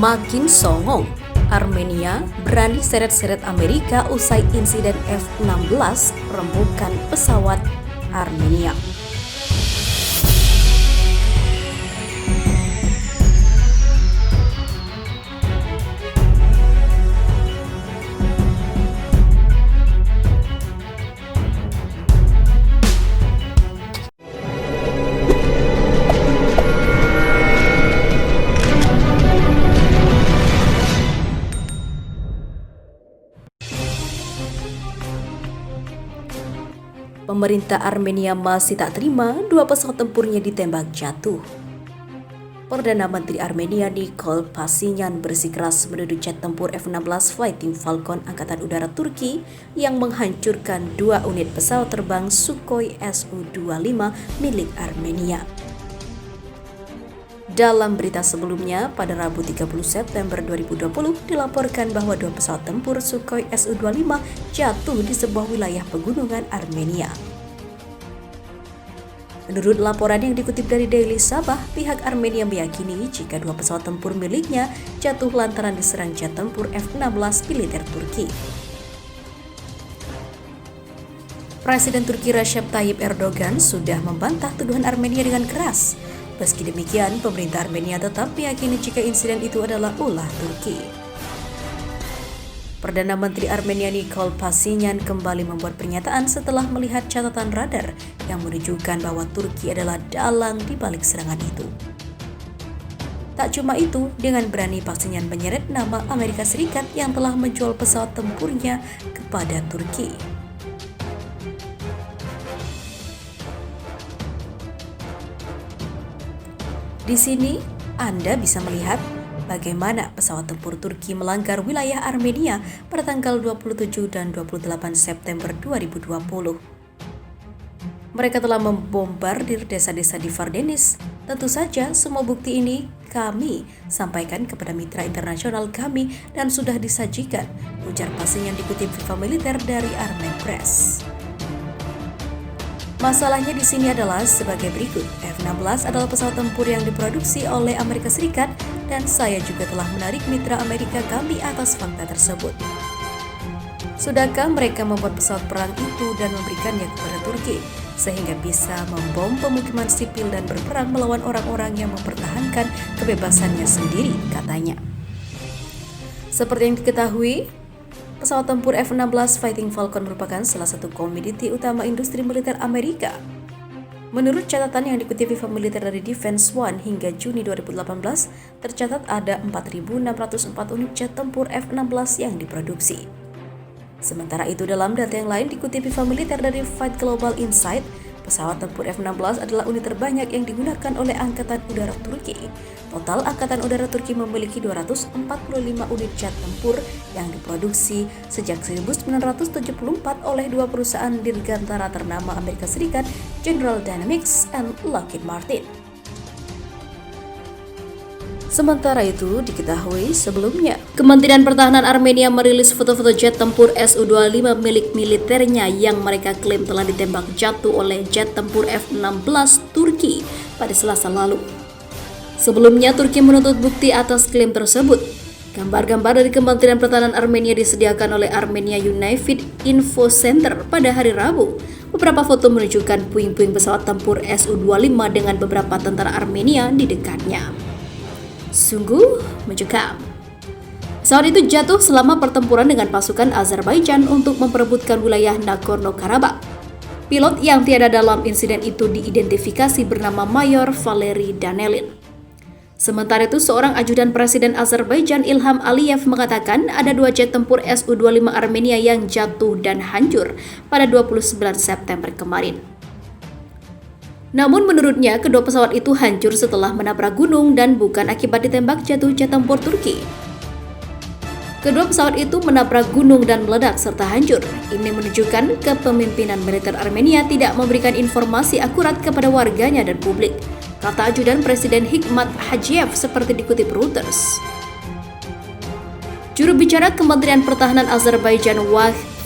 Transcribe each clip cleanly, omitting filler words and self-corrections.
Makin songong, Armenia berani seret-seret Amerika usai insiden F-16 rembukan pesawat Armenia. Pemerintah Armenia masih tak terima dua pesawat tempurnya ditembak jatuh. Perdana Menteri Armenia Nikol Pashinyan bersikeras menuduh jet tempur F-16 Fighting Falcon Angkatan Udara Turki yang menghancurkan dua unit pesawat terbang Sukhoi Su-25 milik Armenia. Dalam berita sebelumnya, pada Rabu 30 September 2020 dilaporkan bahwa dua pesawat tempur Sukhoi Su-25 jatuh di sebuah wilayah pegunungan Armenia. Menurut laporan yang dikutip dari Daily Sabah, pihak Armenia meyakini jika dua pesawat tempur miliknya jatuh lantaran diserang jet tempur F-16 militer Turki. Presiden Turki Recep Tayyip Erdogan sudah membantah tuduhan Armenia dengan keras. Meski demikian, pemerintah Armenia tetap meyakini jika insiden itu adalah ulah Turki. Perdana Menteri Armenia Nikol Pashinyan kembali membuat pernyataan setelah melihat catatan radar yang menunjukkan bahwa Turki adalah dalang di balik serangan itu. Tak cuma itu, dengan berani Pashinyan menyeret nama Amerika Serikat yang telah menjual pesawat tempurnya kepada Turki. Di sini, Anda bisa melihat bagaimana pesawat tempur Turki melanggar wilayah Armenia pada tanggal 27 dan 28 September 2020. Mereka telah membombardir desa-desa di Vardenis. Tentu saja semua bukti ini kami sampaikan kepada mitra internasional kami dan sudah disajikan, ujar Pashinyan dikutip Viva Militer dari Armen Press. Masalahnya di sini adalah sebagai berikut. F-16 adalah pesawat tempur yang diproduksi oleh Amerika Serikat dan saya juga telah menarik mitra Amerika kami atas fakta tersebut. Sudahkah mereka membuat pesawat perang itu dan memberikannya kepada Turki sehingga bisa membom pemukiman sipil dan berperang melawan orang-orang yang mempertahankan kebebasannya sendiri, katanya. Seperti yang diketahui, pesawat tempur F-16 Fighting Falcon merupakan salah satu komoditi utama industri militer Amerika. Menurut catatan yang dikutip Viva Militer dari Defense One hingga Juni 2018, tercatat ada 4.604 unit jet tempur F-16 yang diproduksi. Sementara itu, dalam data yang lain dikutip Viva Militer dari Fight Global Insight, pesawat tempur F-16 adalah unit terbanyak yang digunakan oleh Angkatan Udara Turki. Total Angkatan Udara Turki memiliki 245 unit jet tempur yang diproduksi sejak 1974 oleh dua perusahaan dirgantara ternama Amerika Serikat, General Dynamics and Lockheed Martin. Sementara itu, diketahui sebelumnya, Kementerian Pertahanan Armenia merilis foto-foto jet tempur Su-25 milik militernya yang mereka klaim telah ditembak jatuh oleh jet tempur F-16 Turki pada Selasa lalu. Sebelumnya, Turki menuntut bukti atas klaim tersebut. Gambar-gambar dari Kementerian Pertahanan Armenia disediakan oleh Armenia Unified Info Center pada hari Rabu. Beberapa foto menunjukkan puing-puing pesawat tempur Su-25 dengan beberapa tentara Armenia di dekatnya. Sungguh mencekam. Pesawat itu jatuh selama pertempuran dengan pasukan Azerbaijan untuk memperebutkan wilayah Nagorno-Karabakh. Pilot yang tiada dalam insiden itu diidentifikasi bernama Mayor Valery Danelin. Sementara itu, seorang ajudan Presiden Azerbaijan Ilham Aliyev mengatakan ada dua jet tempur Su-25 Armenia yang jatuh dan hancur pada 29 September kemarin. Namun menurutnya, kedua pesawat itu hancur setelah menabrak gunung dan bukan akibat ditembak jatuh jet tempur Turki. Kedua pesawat itu menabrak gunung dan meledak serta hancur. Ini menunjukkan kepemimpinan militer Armenia tidak memberikan informasi akurat kepada warganya dan publik, kata ajudan Presiden Hikmat Hajiev seperti dikutip Reuters. Juru bicara Kementerian Pertahanan Azerbaijan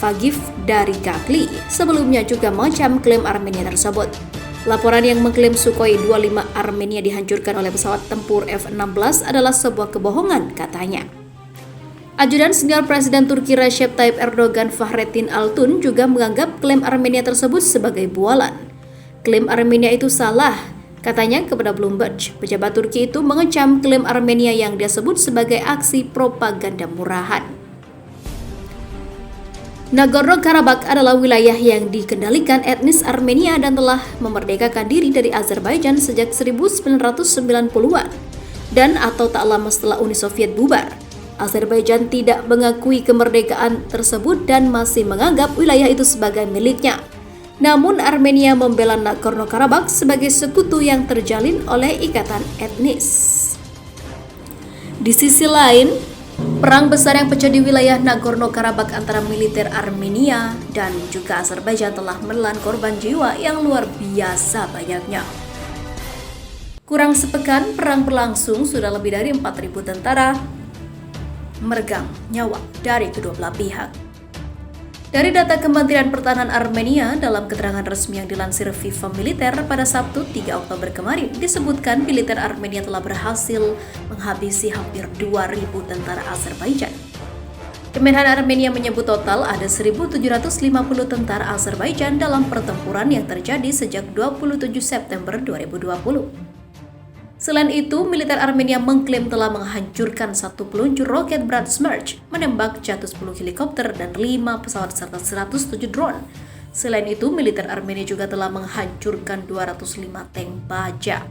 Vagif Darigakli sebelumnya juga mengecam klaim Armenia tersebut. Laporan yang mengklaim Sukhoi 25 Armenia dihancurkan oleh pesawat tempur F-16 adalah sebuah kebohongan, katanya. Ajudan senior Presiden Turki Recep Tayyip Erdogan Fahrettin Altun juga menganggap klaim Armenia tersebut sebagai bualan. Klaim Armenia itu salah, katanya kepada Bloomberg. Pejabat Turki itu mengecam klaim Armenia yang dia sebut sebagai aksi propaganda murahan. Nagorno-Karabakh adalah wilayah yang dikendalikan etnis Armenia dan telah memerdekakan diri dari Azerbaijan sejak 1990-an dan atau tak lama setelah Uni Soviet bubar. Azerbaijan tidak mengakui kemerdekaan tersebut dan masih menganggap wilayah itu sebagai miliknya. Namun Armenia membela Nagorno-Karabakh sebagai sekutu yang terjalin oleh ikatan etnis. Di sisi lain, perang besar yang pecah di wilayah Nagorno-Karabakh antara militer Armenia dan juga Azerbaijan telah menelan korban jiwa yang luar biasa banyaknya. Kurang sepekan perang berlangsung, sudah lebih dari 4.000 tentara meregang nyawa dari kedua belah pihak. Dari data Kementerian Pertahanan Armenia, dalam keterangan resmi yang dilansir FIFA Militer pada Sabtu 3 Oktober kemarin, disebutkan militer Armenia telah berhasil menghabisi hampir 2.000 tentara Azerbaijan. Kemenhan Armenia menyebut total ada 1.750 tentara Azerbaijan dalam pertempuran yang terjadi sejak 27 September 2020. Selain itu, militer Armenia mengklaim telah menghancurkan satu peluncur roket berat Smerch, menembak jatuh 10 helikopter dan 5 pesawat serta 107 drone. Selain itu, militer Armenia juga telah menghancurkan 205 tank baja.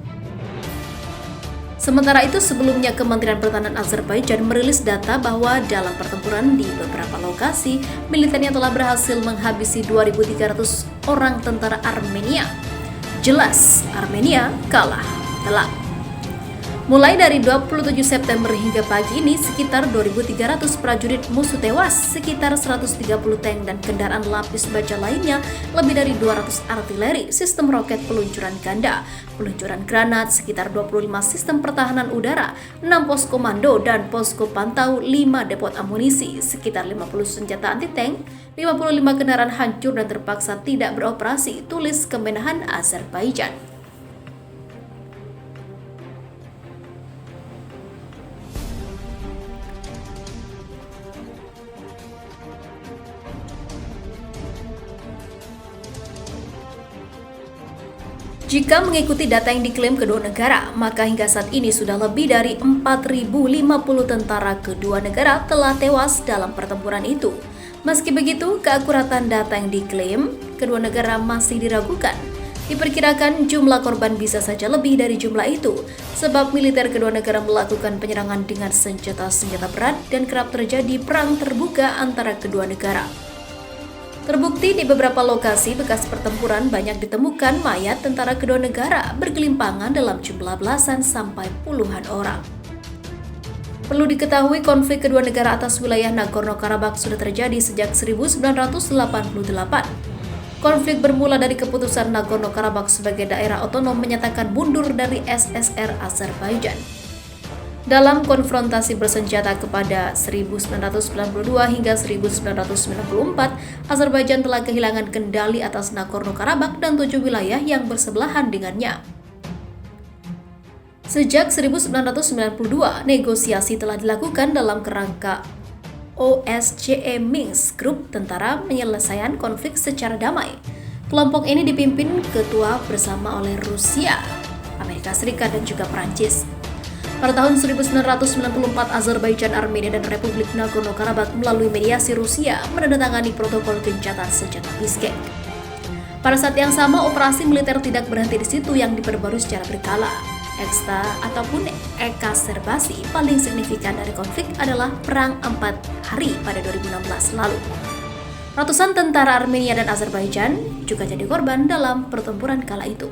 Sementara itu, sebelumnya Kementerian Pertahanan Azerbaijan merilis data bahwa dalam pertempuran di beberapa lokasi, militernya telah berhasil menghabisi 2.300 orang tentara Armenia. Jelas, Armenia kalah telak. Mulai dari 27 September hingga pagi ini, sekitar 2.300 prajurit musuh tewas, sekitar 130 tank dan kendaraan lapis baja lainnya, lebih dari 200 artileri, sistem roket peluncuran ganda, peluncuran granat, sekitar 25 sistem pertahanan udara, 6 pos komando dan posko pantau, 5 depot amunisi, sekitar 50 senjata anti-tank, 55 kendaraan hancur dan terpaksa tidak beroperasi, tulis Kemenhan Azerbaijan. Jika mengikuti data yang diklaim kedua negara, maka hingga saat ini sudah lebih dari 4.050 tentara kedua negara telah tewas dalam pertempuran itu. Meski begitu, keakuratan data yang diklaim kedua negara masih diragukan. Diperkirakan jumlah korban bisa saja lebih dari jumlah itu, sebab militer kedua negara melakukan penyerangan dengan senjata-senjata berat dan kerap terjadi perang terbuka antara kedua negara. Terbukti di beberapa lokasi bekas pertempuran banyak ditemukan mayat tentara kedua negara bergelimpangan dalam jumlah belasan sampai puluhan orang. Perlu diketahui konflik kedua negara atas wilayah Nagorno-Karabakh sudah terjadi sejak 1988. Konflik bermula dari keputusan Nagorno-Karabakh sebagai daerah otonom menyatakan mundur dari SSR Azerbaijan. Dalam konfrontasi bersenjata kepada 1992 hingga 1994, Azerbaijan telah kehilangan kendali atas Nagorno-Karabakh dan 7 wilayah yang bersebelahan dengannya. Sejak 1992, negosiasi telah dilakukan dalam kerangka OSCE Minsk, grup tentara penyelesaian konflik secara damai. Kelompok ini dipimpin ketua bersama oleh Rusia, Amerika Serikat, dan juga Perancis. Pada tahun 1994, Azerbaijan, Armenia, dan Republik Nagorno-Karabakh melalui mediasi Rusia menandatangani protokol gencatan senjata Bishkek. Pada saat yang sama, operasi militer tidak berhenti di situ yang diperbarui secara berkala. Eksta ataupun eksaserbasi paling signifikan dari konflik adalah Perang 4 Hari pada 2016 lalu. Ratusan tentara Armenia dan Azerbaijan juga jadi korban dalam pertempuran kala itu.